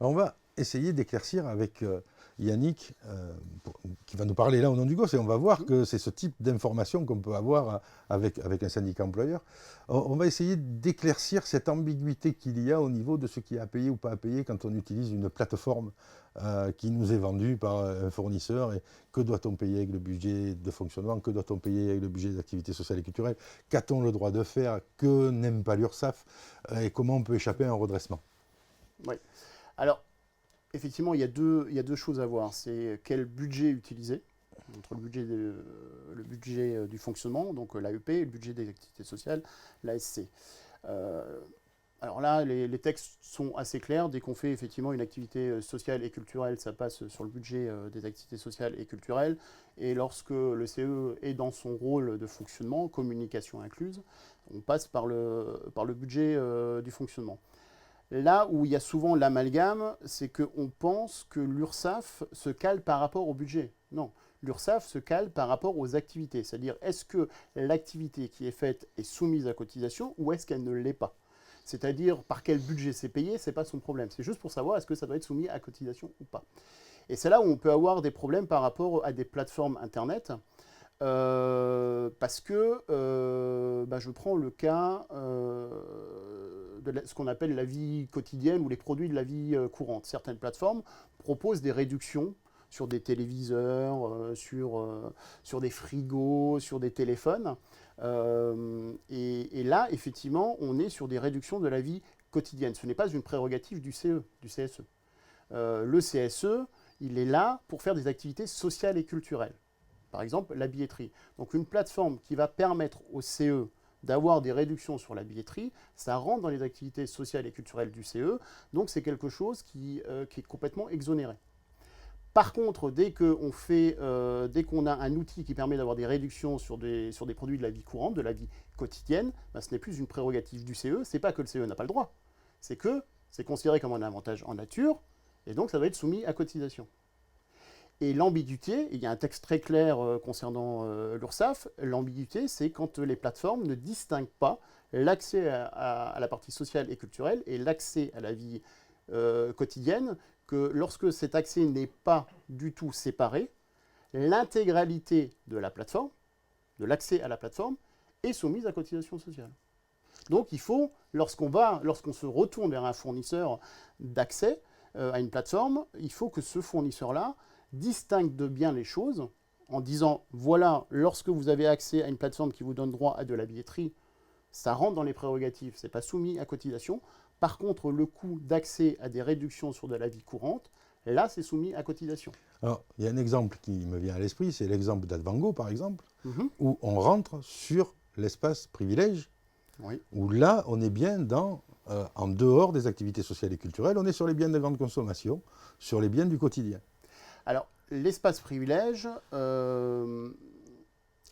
Alors on va essayer d'éclaircir avec Yannick, qui va nous parler là au nom du GOS, et on va voir que c'est ce type d'information qu'on peut avoir avec un syndicat employeur. On va essayer d'éclaircir cette ambiguïté qu'il y a au niveau de ce qui est à payer ou pas à payer quand on utilise une plateforme qui nous est vendue par un fournisseur. Et que doit-on payer avec le budget de fonctionnement? Que doit-on payer avec le budget d'activité sociale et culturelle? Qu'a-t-on le droit de faire? Que n'aime pas l'URSSAF? Et comment on peut échapper à un redressement? Oui. Alors, effectivement, il y a deux choses à voir. C'est quel budget utiliser entre le budget du fonctionnement, donc l'AEP, et le budget des activités sociales, l'ASC. Euh, alors là, les textes sont assez clairs. Dès qu'on fait effectivement une activité sociale et culturelle, ça passe sur le budget des activités sociales et culturelles. Et lorsque le CE est dans son rôle de fonctionnement, communication incluse, on passe par le budget du fonctionnement. Là où il y a souvent l'amalgame, c'est qu'on pense que l'URSSAF se cale par rapport au budget. Non, l'URSSAF se cale par rapport aux activités. C'est-à-dire, est-ce que l'activité qui est faite est soumise à cotisation ou est-ce qu'elle ne l'est pas? C'est-à-dire, par quel budget c'est payé, ce n'est pas son problème. C'est juste pour savoir est-ce que ça doit être soumis à cotisation ou pas. Et c'est là où on peut avoir des problèmes par rapport à des plateformes Internet. Parce que je prends le cas de ce qu'on appelle la vie quotidienne ou les produits de la vie courante. Certaines plateformes proposent des réductions sur des téléviseurs, sur des frigos, sur des téléphones. Et là, effectivement, on est sur des réductions de la vie quotidienne. Ce n'est pas une prérogative du CE, du CSE. Le CSE, il est là pour faire des activités sociales et culturelles. Par exemple, la billetterie. Donc une plateforme qui va permettre au CE d'avoir des réductions sur la billetterie, ça rentre dans les activités sociales et culturelles du CE, donc c'est quelque chose qui est complètement exonéré. Par contre, dès qu'on a un outil qui permet d'avoir des réductions sur des produits de la vie courante, de la vie quotidienne, ce n'est plus une prérogative du CE, c'est pas que le CE n'a pas le droit, c'est que c'est considéré comme un avantage en nature, et donc ça doit être soumis à cotisation. Et l'ambiguïté, il y a un texte très clair concernant l'URSSAF, l'ambiguïté, c'est quand les plateformes ne distinguent pas l'accès à la partie sociale et culturelle et l'accès à la vie quotidienne, que lorsque cet accès n'est pas du tout séparé, l'intégralité de la plateforme, de l'accès à la plateforme, est soumise à cotisation sociale. Donc il faut, lorsqu'on se retourne vers un fournisseur d'accès à une plateforme, il faut que ce fournisseur-là distingue de bien les choses en disant, voilà, lorsque vous avez accès à une plateforme qui vous donne droit à de la billetterie, ça rentre dans les prérogatives, ce n'est pas soumis à cotisation. Par contre, le coût d'accès à des réductions sur de la vie courante, là, c'est soumis à cotisation. Alors, il y a un exemple qui me vient à l'esprit, c'est l'exemple d'Advango, par exemple, Mhm. où on rentre sur l'espace privilège, Oui. où là, on est bien en dehors des activités sociales et culturelles, on est sur les biens de grande consommation, sur les biens du quotidien. Alors, l'espace privilège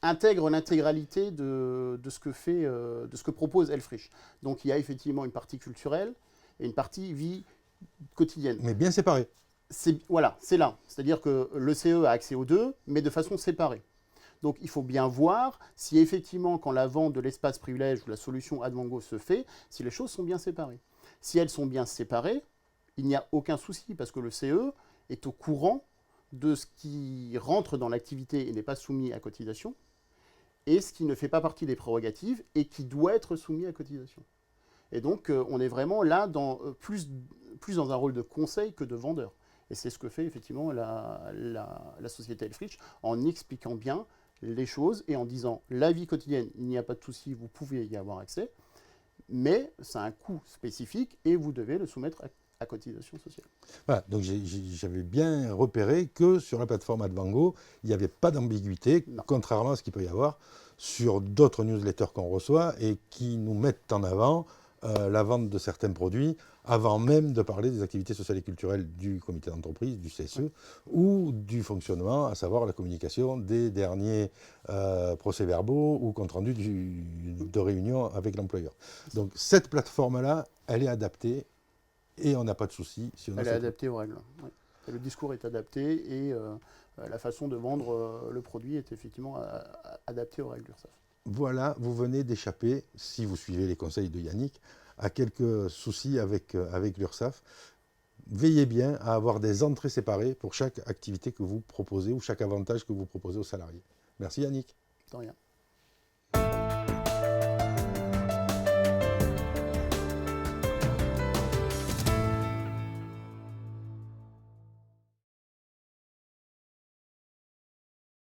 intègre l'intégralité de ce que propose Elfrich. Donc, il y a effectivement une partie culturelle et une partie vie quotidienne. Mais bien séparés. Voilà, c'est là. C'est-à-dire que le CE a accès aux deux, mais de façon séparée. Donc il faut bien voir si effectivement, quand la vente de l'espace privilège ou la solution Advango se fait, si les choses sont bien séparées. Si elles sont bien séparées, il n'y a aucun souci, parce que le CE est au courant de ce qui rentre dans l'activité et n'est pas soumis à cotisation, et ce qui ne fait pas partie des prérogatives et qui doit être soumis à cotisation. Et donc on est vraiment là plus dans un rôle de conseil que de vendeur. Et c'est ce que fait effectivement la société Elfrich en expliquant bien les choses et en disant la vie quotidienne, il n'y a pas de souci, vous pouvez y avoir accès, mais ça a un coût spécifique et vous devez le soumettre à cotisation sociale. Voilà, donc j'avais bien repéré que sur la plateforme Advango, il n'y avait pas d'ambiguïté, Non. contrairement à ce qu'il peut y avoir sur d'autres newsletters qu'on reçoit et qui nous mettent en avant la vente de certains produits avant même de parler des activités sociales et culturelles du comité d'entreprise, du CSE, ou du fonctionnement, à savoir la communication des derniers procès-verbaux ou compte rendus de réunion avec l'employeur. Donc cette plateforme-là, elle est adaptée et on n'a pas de souci si on a Elle est cette... adaptée aux règles. Oui. Et le discours est adapté et la façon de vendre le produit est effectivement adaptée aux règles URSSAF. Voilà, vous venez d'échapper, si vous suivez les conseils de Yannick, à quelques soucis avec l'URSSAF. veillez bien à avoir des entrées séparées pour chaque activité que vous proposez ou chaque avantage que vous proposez aux salariés. Merci Yannick. De rien.